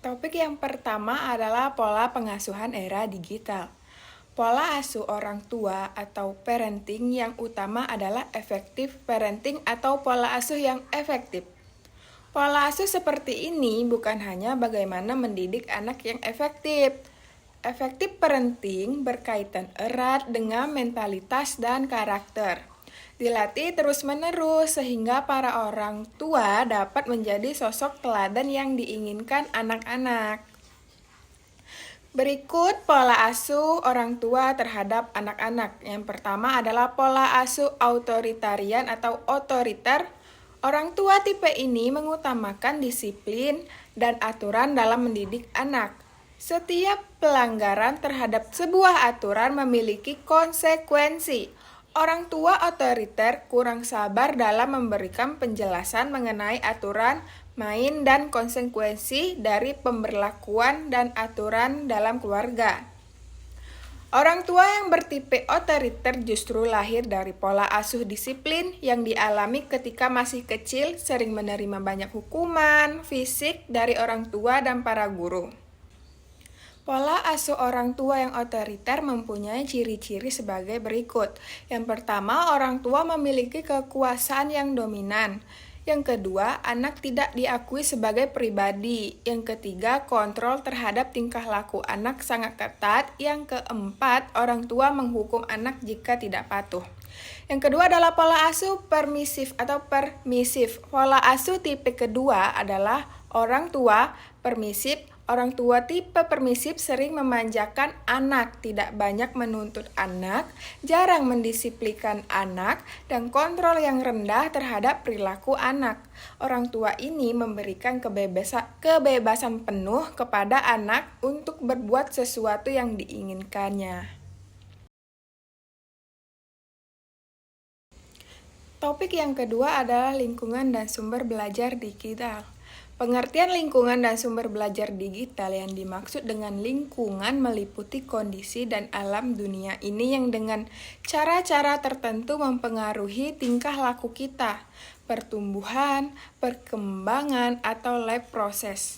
Topik yang pertama adalah pola pengasuhan era digital. Pola asuh orang tua atau parenting yang utama adalah effective parenting atau pola asuh yang efektif. Pola asuh seperti ini bukan hanya bagaimana mendidik anak yang efektif. Effective parenting berkaitan erat dengan mentalitas dan karakter. Dilatih terus-menerus sehingga para orang tua dapat menjadi sosok teladan yang diinginkan anak-anak. Berikut pola asuh orang tua terhadap anak-anak. Yang pertama adalah pola asuh autoritarian atau otoriter. Orang tua tipe ini mengutamakan disiplin dan aturan dalam mendidik anak. Setiap pelanggaran terhadap sebuah aturan memiliki konsekuensi. Orang tua otoriter kurang sabar dalam memberikan penjelasan mengenai aturan main dan konsekuensi dari pemberlakuan dan aturan dalam keluarga. Orang tua yang bertipe otoriter justru lahir dari pola asuh disiplin yang dialami ketika masih kecil, sering menerima banyak hukuman fisik dari orang tua dan para guru. Pola asuh orang tua yang otoriter mempunyai ciri-ciri sebagai berikut. Yang pertama, orang tua memiliki kekuasaan yang dominan. Yang kedua, anak tidak diakui sebagai pribadi. Yang ketiga, kontrol terhadap tingkah laku anak sangat ketat. Yang keempat, orang tua menghukum anak jika tidak patuh. Yang kedua adalah pola asuh permisif atau permisif. Pola asuh tipe kedua adalah orang tua permisif. Orang tua tipe permisif sering memanjakan anak, tidak banyak menuntut anak, jarang mendisiplinkan anak, dan kontrol yang rendah terhadap perilaku anak. Orang tua ini memberikan kebebasan penuh kepada anak untuk berbuat sesuatu yang diinginkannya. Topik yang kedua adalah lingkungan dan sumber belajar digital. Pengertian lingkungan dan sumber belajar digital yang dimaksud dengan lingkungan meliputi kondisi dan alam dunia ini yang dengan cara-cara tertentu mempengaruhi tingkah laku kita, pertumbuhan, perkembangan, atau life process.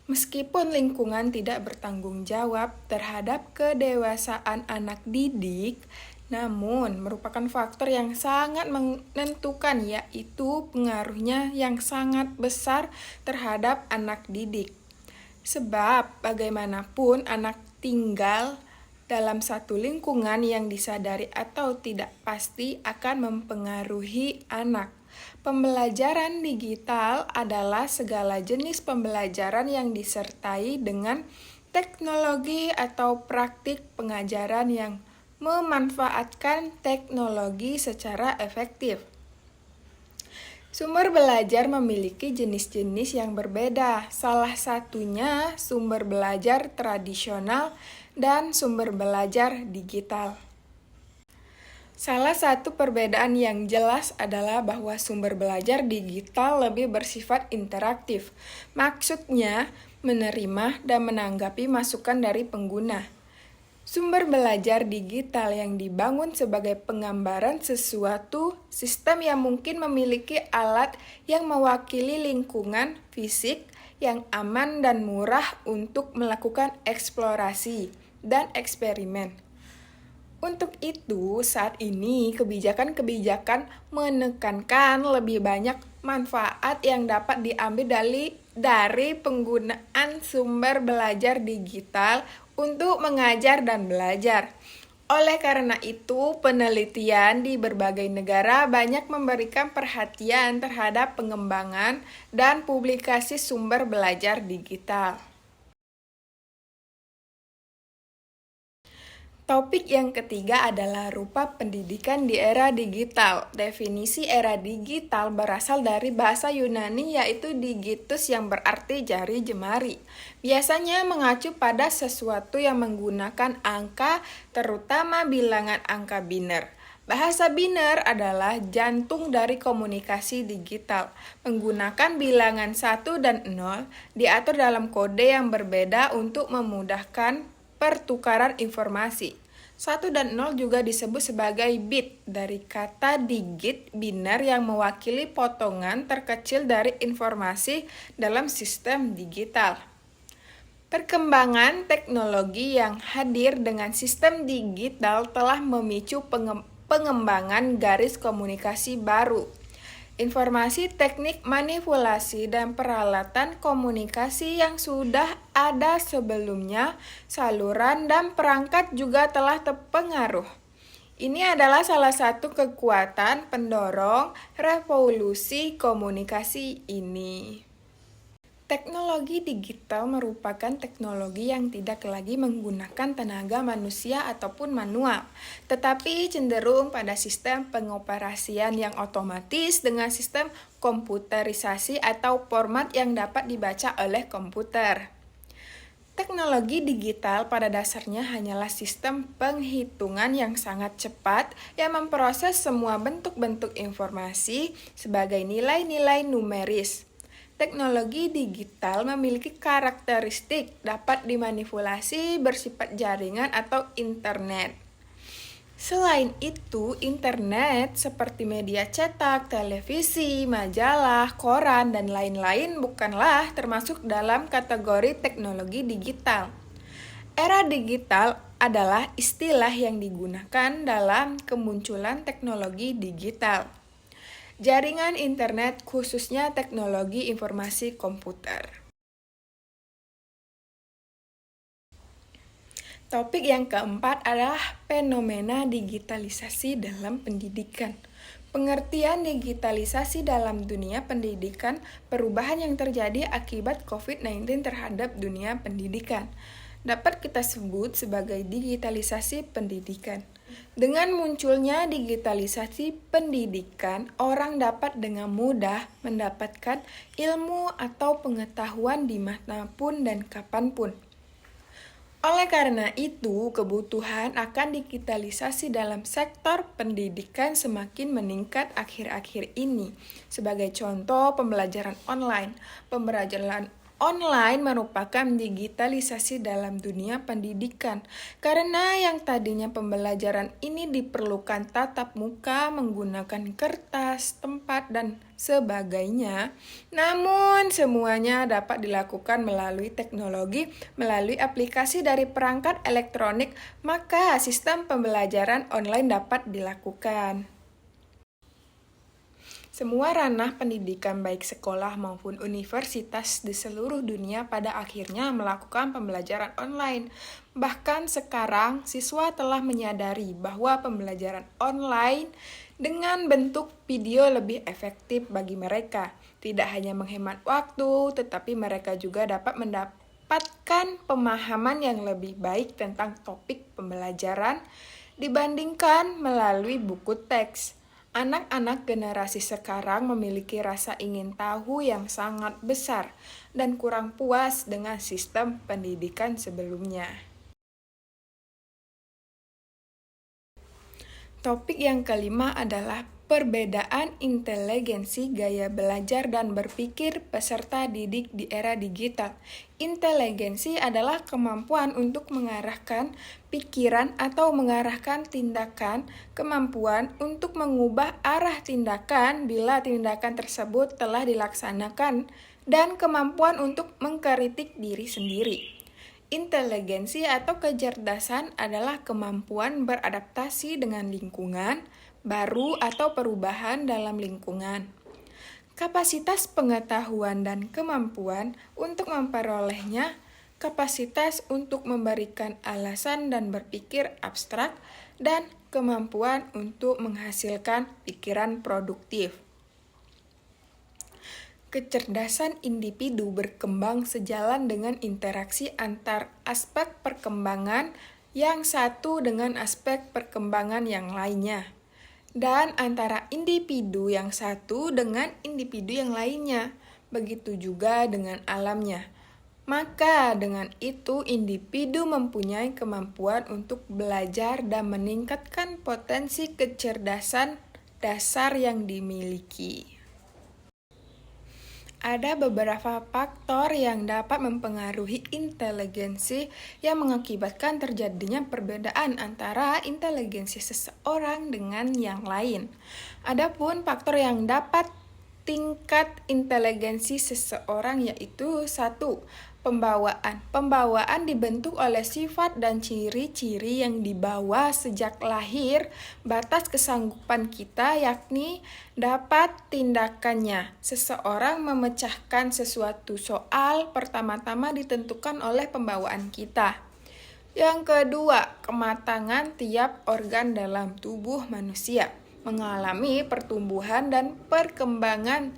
Meskipun lingkungan tidak bertanggung jawab terhadap kedewasaan anak didik, namun merupakan faktor yang sangat menentukan, yaitu pengaruhnya yang sangat besar terhadap anak didik. Sebab bagaimanapun anak tinggal dalam satu lingkungan yang disadari atau tidak pasti akan mempengaruhi anak. Pembelajaran digital adalah segala jenis pembelajaran yang disertai dengan teknologi atau praktik pengajaran yang memanfaatkan teknologi secara efektif. Sumber belajar memiliki jenis-jenis yang berbeda, salah satunya sumber belajar tradisional dan sumber belajar digital. Salah satu perbedaan yang jelas adalah bahwa sumber belajar digital lebih bersifat interaktif. Maksudnya, menerima dan menanggapi masukan dari pengguna. Sumber belajar digital yang dibangun sebagai penggambaran sesuatu sistem yang mungkin memiliki alat yang mewakili lingkungan fisik yang aman dan murah untuk melakukan eksplorasi dan eksperimen. Untuk itu, saat ini kebijakan-kebijakan menekankan lebih banyak manfaat yang dapat diambil dari penggunaan sumber belajar digital untuk mengajar dan belajar. Oleh karena itu, penelitian di berbagai negara banyak memberikan perhatian terhadap pengembangan dan publikasi sumber belajar digital. Topik yang ketiga adalah rupa pendidikan di era digital. Definisi era digital berasal dari bahasa Yunani yaitu digitus yang berarti jari jemari. Biasanya mengacu pada sesuatu yang menggunakan angka, terutama bilangan angka biner. Bahasa biner adalah jantung dari komunikasi digital. Menggunakan bilangan 1 dan 0 diatur dalam kode yang berbeda untuk memudahkan pertukaran informasi. 1 dan 0 juga disebut sebagai bit dari kata digit biner yang mewakili potongan terkecil dari informasi dalam sistem digital. Perkembangan teknologi yang hadir dengan sistem digital telah memicu pengembangan garis komunikasi baru. Informasi teknik manipulasi dan peralatan komunikasi yang sudah ada sebelumnya, saluran dan perangkat juga telah terpengaruh. Ini adalah salah satu kekuatan pendorong revolusi komunikasi ini. Teknologi digital merupakan teknologi yang tidak lagi menggunakan tenaga manusia ataupun manual, tetapi cenderung pada sistem pengoperasian yang otomatis dengan sistem komputerisasi atau format yang dapat dibaca oleh komputer. Teknologi digital pada dasarnya hanyalah sistem penghitungan yang sangat cepat yang memproses semua bentuk-bentuk informasi sebagai nilai-nilai numeris. Teknologi digital memiliki karakteristik dapat dimanipulasi bersifat jaringan atau internet. Selain itu, internet seperti media cetak, televisi, majalah, koran, dan lain-lain bukanlah termasuk dalam kategori teknologi digital. Era digital adalah istilah yang digunakan dalam kemunculan teknologi digital. Jaringan internet khususnya teknologi informasi komputer. Topik yang keempat adalah fenomena digitalisasi dalam pendidikan. Pengertian digitalisasi dalam dunia pendidikan, perubahan yang terjadi akibat COVID-19 terhadap dunia pendidikan. Dapat kita sebut sebagai digitalisasi pendidikan. Dengan munculnya digitalisasi pendidikan, orang dapat dengan mudah mendapatkan ilmu atau pengetahuan dimanapun dan kapanpun. Oleh karena itu, kebutuhan akan digitalisasi dalam sektor pendidikan semakin meningkat akhir-akhir ini. Sebagai contoh, pembelajaran online. Pembelajaran online merupakan digitalisasi dalam dunia pendidikan, karena yang tadinya pembelajaran ini diperlukan tatap muka menggunakan kertas, tempat, dan sebagainya. Namun semuanya dapat dilakukan melalui teknologi, melalui aplikasi dari perangkat elektronik, maka sistem pembelajaran online dapat dilakukan. Semua ranah pendidikan baik sekolah maupun universitas di seluruh dunia pada akhirnya melakukan pembelajaran online. Bahkan sekarang siswa telah menyadari bahwa pembelajaran online dengan bentuk video lebih efektif bagi mereka. Tidak hanya menghemat waktu, tetapi mereka juga dapat mendapatkan pemahaman yang lebih baik tentang topik pembelajaran dibandingkan melalui buku teks. Anak-anak generasi sekarang memiliki rasa ingin tahu yang sangat besar dan kurang puas dengan sistem pendidikan sebelumnya. Topik yang kelima adalah perbedaan inteligensi gaya belajar dan berpikir peserta didik di era digital. Inteligensi adalah kemampuan untuk mengarahkan pikiran atau mengarahkan tindakan, kemampuan untuk mengubah arah tindakan bila tindakan tersebut telah dilaksanakan, dan kemampuan untuk mengkritik diri sendiri. Inteligensi atau kecerdasan adalah kemampuan beradaptasi dengan lingkungan baru atau perubahan dalam lingkungan. Kapasitas pengetahuan dan kemampuan untuk memperolehnya, kapasitas untuk memberikan alasan dan berpikir abstrak, dan kemampuan untuk menghasilkan pikiran produktif. Kecerdasan individu berkembang sejalan dengan interaksi antar aspek perkembangan yang satu dengan aspek perkembangan yang lainnya, dan antara individu yang satu dengan individu yang lainnya, begitu juga dengan alamnya. Maka dengan itu individu mempunyai kemampuan untuk belajar dan meningkatkan potensi kecerdasan dasar yang dimiliki. Ada beberapa faktor yang dapat mempengaruhi inteligensi yang mengakibatkan terjadinya perbedaan antara inteligensi seseorang dengan yang lain. Adapun faktor yang dapat tingkat inteligensi seseorang yaitu 1. Pembawaan. Pembawaan dibentuk oleh sifat dan ciri-ciri yang dibawa sejak lahir, batas kesanggupan kita yakni dapat tindakannya. Seseorang memecahkan sesuatu soal pertama-tama ditentukan oleh pembawaan kita. Yang kedua, kematangan tiap organ dalam tubuh manusia mengalami pertumbuhan dan perkembangan.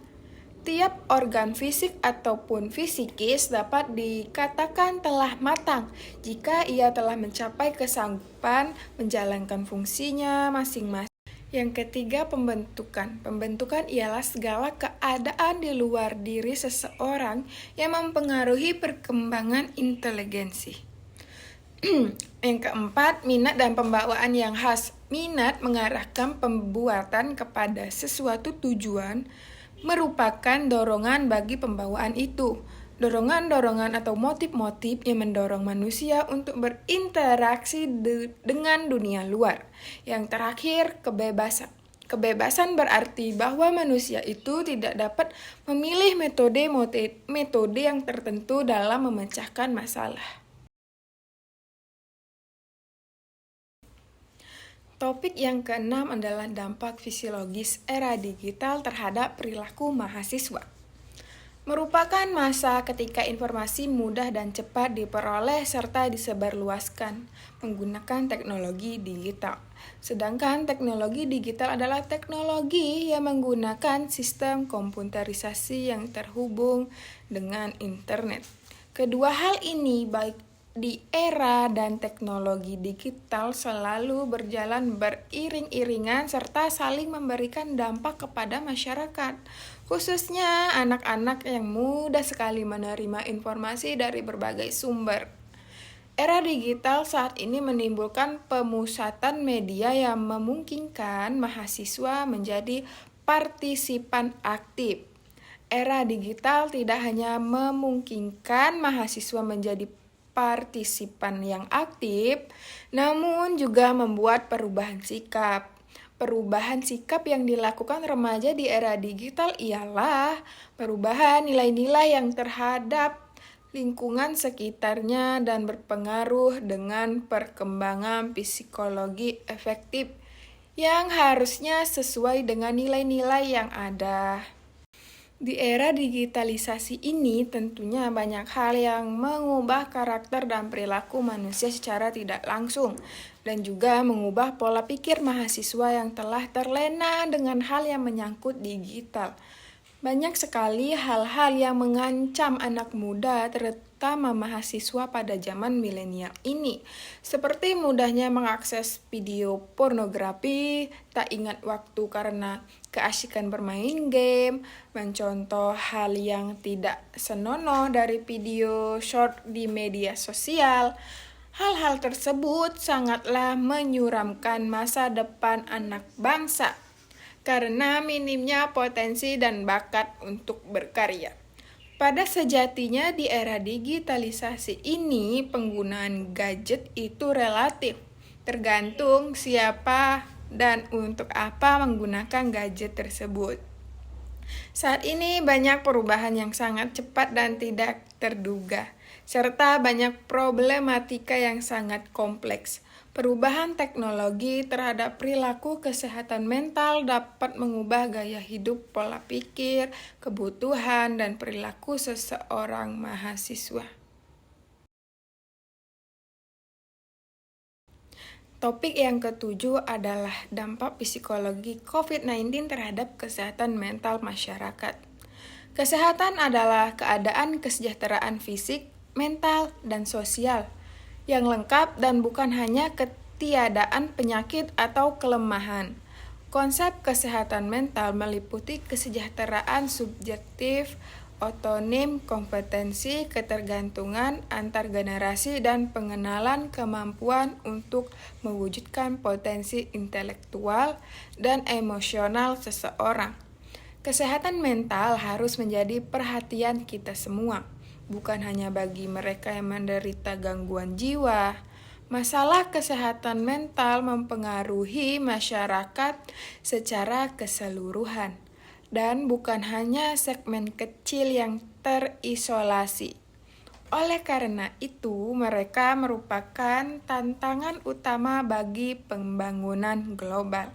Tiap organ fisik ataupun fisikis dapat dikatakan telah matang jika ia telah mencapai kesanggupan menjalankan fungsinya masing-masing. Yang ketiga, pembentukan. Pembentukan ialah segala keadaan di luar diri seseorang yang mempengaruhi perkembangan inteligensi. Yang keempat, minat dan pembawaan yang khas. Minat mengarahkan pembuatan kepada sesuatu tujuan merupakan dorongan bagi pembawaan itu. Dorongan-dorongan atau motif-motif yang mendorong manusia untuk berinteraksi dengan dunia luar. Yang terakhir, kebebasan. Kebebasan berarti bahwa manusia itu tidak dapat memilih metode yang tertentu dalam memecahkan masalah. Topik yang keenam adalah dampak fisiologis era digital terhadap perilaku mahasiswa. Merupakan masa ketika informasi mudah dan cepat diperoleh serta disebarluaskan menggunakan teknologi digital. Sedangkan teknologi digital adalah teknologi yang menggunakan sistem komputerisasi yang terhubung dengan internet. Kedua hal ini baik di era dan teknologi digital selalu berjalan beriring-iringan serta saling memberikan dampak kepada masyarakat, khususnya anak-anak yang mudah sekali menerima informasi dari berbagai sumber. Era digital saat ini menimbulkan pemusatan media yang memungkinkan mahasiswa menjadi partisipan aktif. Era digital tidak hanya memungkinkan mahasiswa menjadi partisipan yang aktif, namun juga membuat perubahan sikap. Perubahan sikap yang dilakukan remaja di era digital ialah perubahan nilai-nilai yang terhadap lingkungan sekitarnya dan berpengaruh dengan perkembangan psikologi efektif yang harusnya sesuai dengan nilai-nilai yang ada. Di era digitalisasi ini tentunya banyak hal yang mengubah karakter dan perilaku manusia secara tidak langsung dan juga mengubah pola pikir mahasiswa yang telah terlena dengan hal yang menyangkut digital. Banyak sekali hal-hal yang mengancam anak muda, terutama mahasiswa pada zaman milenial ini, seperti mudahnya mengakses video pornografi, tak ingat waktu karena keasyikan bermain game, mencontoh hal yang tidak senonoh dari video short di media sosial. Hal-hal tersebut sangatlah menyuramkan masa depan anak bangsa karena minimnya potensi dan bakat untuk berkarya. Pada sejatinya di era digitalisasi ini penggunaan gadget itu relatif, tergantung siapa dan untuk apa menggunakan gadget tersebut. Saat ini banyak perubahan yang sangat cepat dan tidak terduga, serta banyak problematika yang sangat kompleks. Perubahan teknologi terhadap perilaku kesehatan mental dapat mengubah gaya hidup, pola pikir, kebutuhan, dan perilaku seseorang mahasiswa. Topik yang ketujuh adalah dampak psikologi COVID-19 terhadap kesehatan mental masyarakat. Kesehatan adalah keadaan kesejahteraan fisik, mental, dan sosial yang lengkap dan bukan hanya ketiadaan penyakit atau kelemahan. Konsep kesehatan mental meliputi kesejahteraan subjektif, otonim, kompetensi, ketergantungan antar generasi, dan pengenalan kemampuan untuk mewujudkan potensi intelektual dan emosional seseorang. Kesehatan mental harus menjadi perhatian kita semua, bukan hanya bagi mereka yang menderita gangguan jiwa. Masalah kesehatan mental mempengaruhi masyarakat secara keseluruhan, dan bukan hanya segmen kecil yang terisolasi. Oleh karena itu, mereka merupakan tantangan utama bagi pembangunan global.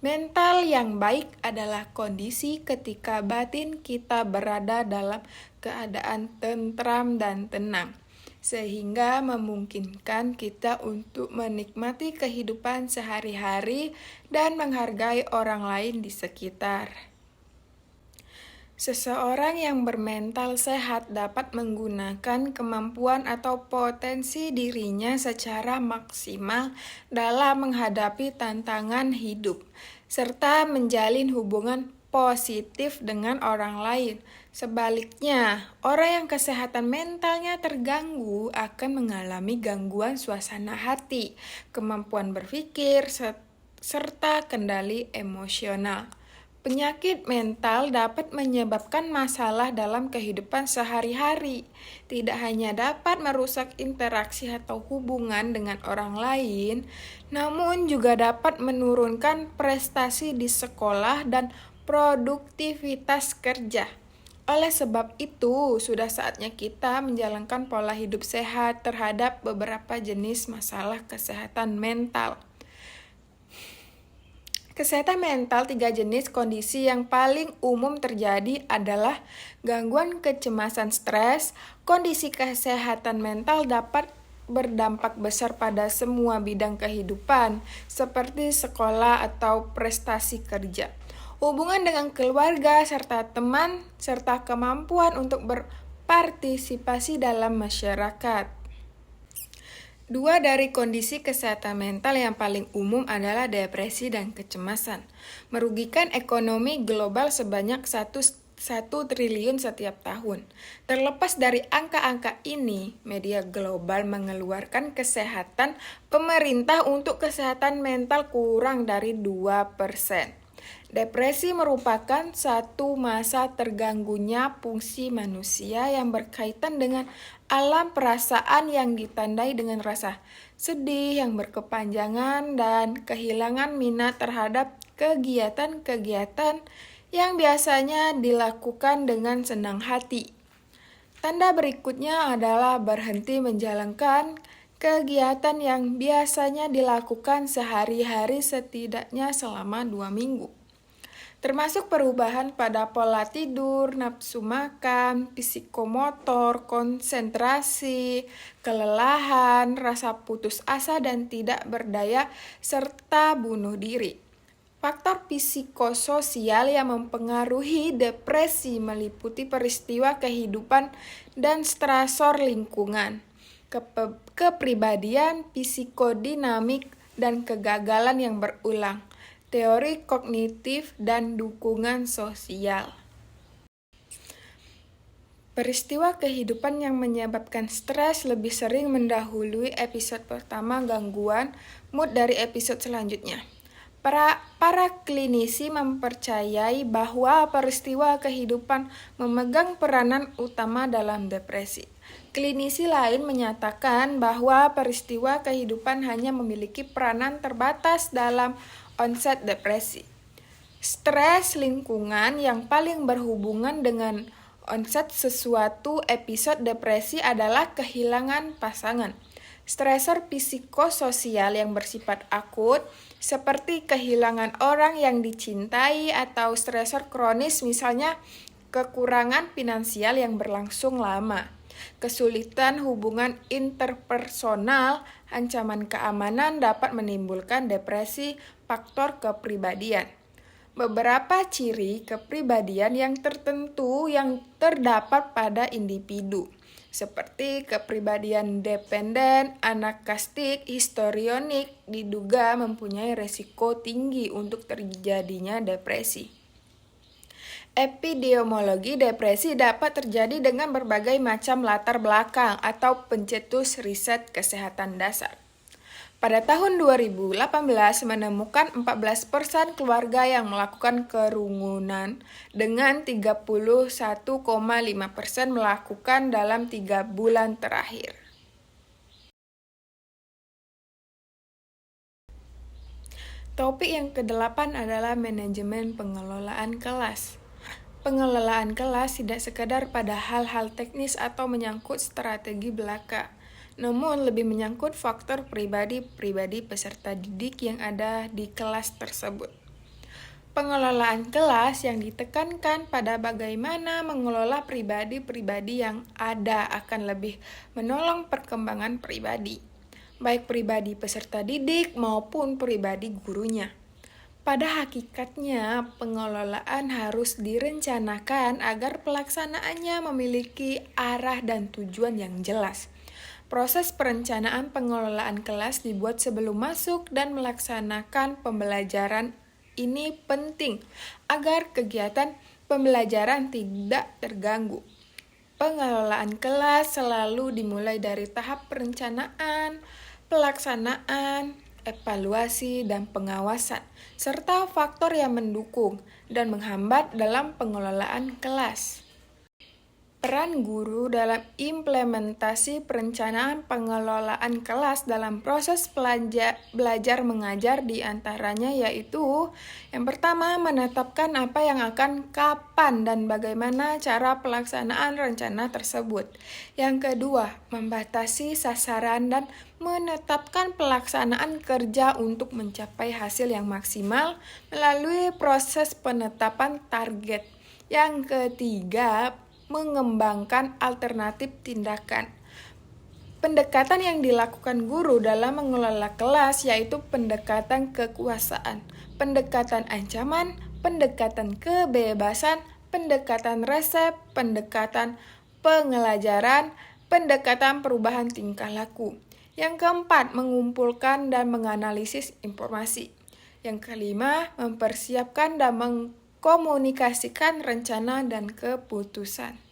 Mental yang baik adalah kondisi ketika batin kita berada dalam keadaan tentram dan tenang, sehingga memungkinkan kita untuk menikmati kehidupan sehari-hari dan menghargai orang lain di sekitar. Seseorang yang bermental sehat dapat menggunakan kemampuan atau potensi dirinya secara maksimal dalam menghadapi tantangan hidup, serta menjalin hubungan positif dengan orang lain. Sebaliknya, orang yang kesehatan mentalnya terganggu akan mengalami gangguan suasana hati, kemampuan berpikir, serta kendali emosional. Penyakit mental dapat menyebabkan masalah dalam kehidupan sehari-hari. Tidak hanya dapat merusak interaksi atau hubungan dengan orang lain, namun juga dapat menurunkan prestasi di sekolah dan produktivitas kerja. Oleh sebab itu, sudah saatnya kita menjalankan pola hidup sehat terhadap beberapa jenis masalah kesehatan mental. Kesehatan mental, 3 jenis kondisi yang paling umum terjadi adalah gangguan kecemasan stres. Kondisi kesehatan mental dapat berdampak besar pada semua bidang kehidupan, seperti sekolah atau prestasi kerja, hubungan dengan keluarga serta teman, serta kemampuan untuk berpartisipasi dalam masyarakat. 2 dari kondisi kesehatan mental yang paling umum adalah depresi dan kecemasan, merugikan ekonomi global sebanyak 1 triliun setiap tahun. Terlepas dari angka-angka ini, media global mengeluarkan kesehatan pemerintah untuk kesehatan mental kurang dari 2%. Depresi merupakan satu masa terganggunya fungsi manusia yang berkaitan dengan alam perasaan yang ditandai dengan rasa sedih yang berkepanjangan dan kehilangan minat terhadap kegiatan-kegiatan yang biasanya dilakukan dengan senang hati. Tanda berikutnya adalah berhenti menjalankan kegiatan yang biasanya dilakukan sehari-hari setidaknya selama 2 minggu. Termasuk perubahan pada pola tidur, nafsu makan, psikomotor, konsentrasi, kelelahan, rasa putus asa dan tidak berdaya, serta bunuh diri. Faktor psikososial yang mempengaruhi depresi meliputi peristiwa kehidupan dan stresor lingkungan, kepribadian, psikodinamik, dan kegagalan yang berulang, teori kognitif, dan dukungan sosial. Peristiwa kehidupan yang menyebabkan stres lebih sering mendahului episode pertama gangguan mood dari episode selanjutnya. Para klinisi mempercayai bahwa peristiwa kehidupan memegang peranan utama dalam depresi. Klinisi lain menyatakan bahwa peristiwa kehidupan hanya memiliki peranan terbatas dalam onset depresi. Stres lingkungan yang paling berhubungan dengan onset sesuatu episode depresi adalah kehilangan pasangan. Stresor psikososial yang bersifat akut, seperti kehilangan orang yang dicintai atau stresor kronis misalnya kekurangan finansial yang berlangsung lama, kesulitan hubungan interpersonal, ancaman keamanan dapat menimbulkan depresi. Faktor kepribadian. Beberapa ciri kepribadian yang tertentu yang terdapat pada individu, seperti kepribadian dependen, anarkistik, histrionik, diduga mempunyai resiko tinggi untuk terjadinya depresi. Epidemiologi depresi dapat terjadi dengan berbagai macam latar belakang atau pencetus riset kesehatan dasar. Pada tahun 2018 menemukan 14% keluarga yang melakukan kerumunan dengan 31,5% melakukan dalam 3 bulan terakhir. Topik yang ke-8 adalah manajemen pengelolaan kelas. Pengelolaan kelas tidak sekadar pada hal-hal teknis atau menyangkut strategi belaka, namun lebih menyangkut faktor pribadi-pribadi peserta didik yang ada di kelas tersebut. Pengelolaan kelas yang ditekankan pada bagaimana mengelola pribadi-pribadi yang ada akan lebih menolong perkembangan pribadi, baik pribadi peserta didik maupun pribadi gurunya. Pada hakikatnya, pengelolaan harus direncanakan agar pelaksanaannya memiliki arah dan tujuan yang jelas. Proses perencanaan pengelolaan kelas dibuat sebelum masuk dan melaksanakan pembelajaran ini penting agar kegiatan pembelajaran tidak terganggu. Pengelolaan kelas selalu dimulai dari tahap perencanaan, pelaksanaan, evaluasi, dan pengawasan, serta faktor yang mendukung dan menghambat dalam pengelolaan kelas. Peran guru dalam implementasi perencanaan pengelolaan kelas dalam proses belajar mengajar diantaranya yaitu yang pertama, menetapkan apa yang akan kapan dan bagaimana cara pelaksanaan rencana tersebut. Yang kedua, membatasi sasaran dan menetapkan pelaksanaan kerja untuk mencapai hasil yang maksimal melalui proses penetapan target. Yang ketiga, mengembangkan alternatif tindakan. Pendekatan yang dilakukan guru dalam mengelola kelas yaitu pendekatan kekuasaan, pendekatan ancaman, pendekatan kebebasan, pendekatan resep, pendekatan pengelajaran, pendekatan perubahan tingkah laku. Yang keempat, mengumpulkan dan menganalisis informasi. Yang kelima, mempersiapkan dan mengkomunikasikan rencana dan keputusan.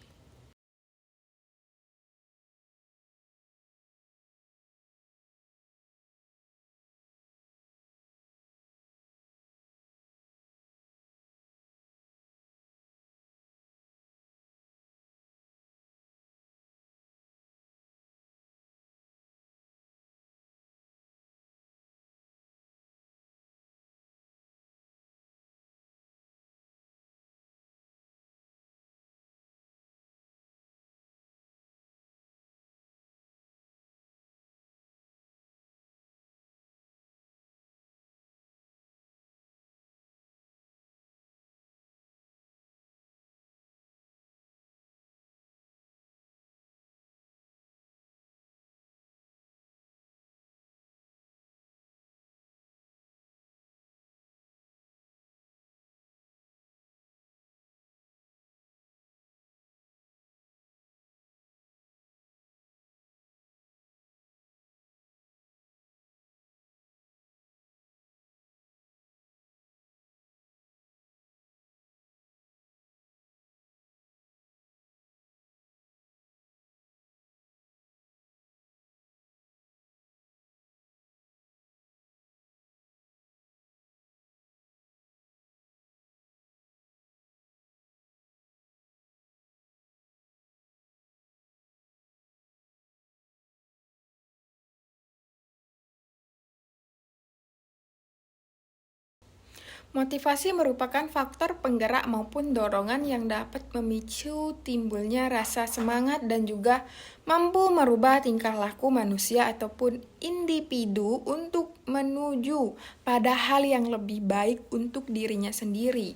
Motivasi merupakan faktor penggerak maupun dorongan yang dapat memicu timbulnya rasa semangat dan juga mampu merubah tingkah laku manusia ataupun individu untuk menuju pada hal yang lebih baik untuk dirinya sendiri.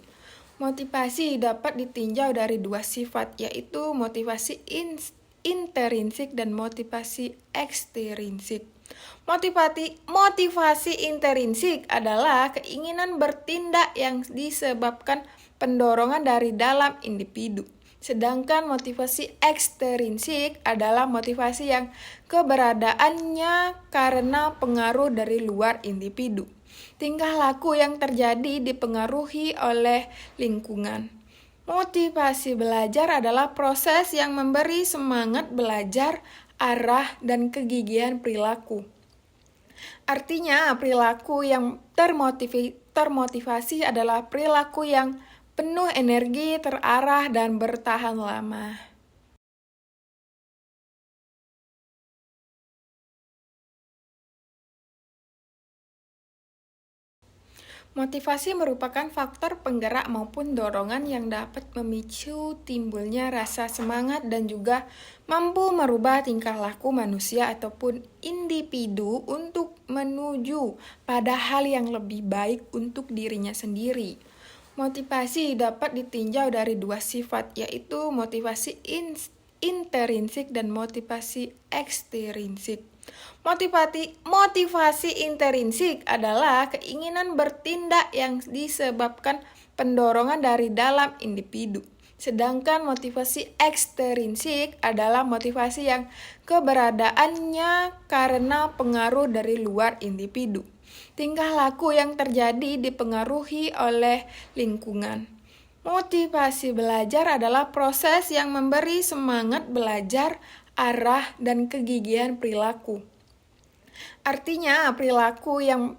Motivasi dapat ditinjau dari dua sifat, yaitu motivasi intrinsik dan motivasi ekstrinsik. Motivasi intrinsik adalah keinginan bertindak yang disebabkan pendorongan dari dalam individu. Sedangkan motivasi ekstrinsik adalah motivasi yang keberadaannya karena pengaruh dari luar individu. Tingkah laku yang terjadi dipengaruhi oleh lingkungan. Motivasi belajar adalah proses yang memberi semangat belajar, arah, dan kegigihan perilaku. Artinya, perilaku yang termotivasi adalah perilaku yang penuh energi, terarah, dan bertahan lama. Motivasi merupakan faktor penggerak maupun dorongan yang dapat memicu timbulnya rasa semangat dan juga mampu merubah tingkah laku manusia ataupun individu untuk menuju pada hal yang lebih baik untuk dirinya sendiri. Motivasi dapat ditinjau dari dua sifat, yaitu motivasi intrinsik dan motivasi ekstrinsik. Motivasi intrinsik adalah keinginan bertindak yang disebabkan pendorongan dari dalam individu. Sedangkan motivasi ekstrinsik adalah motivasi yang keberadaannya karena pengaruh dari luar individu. Tingkah laku yang terjadi dipengaruhi oleh lingkungan. Motivasi belajar adalah proses yang memberi semangat belajar, arah, dan kegigihan perilaku. Artinya, perilaku yang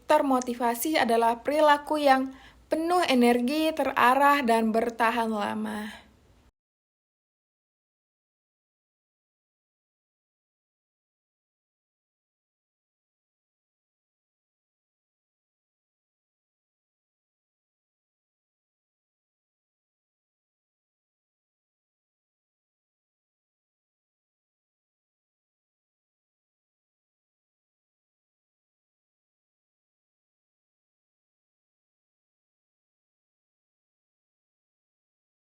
termotivasi adalah perilaku yang penuh energi, terarah, dan bertahan lama.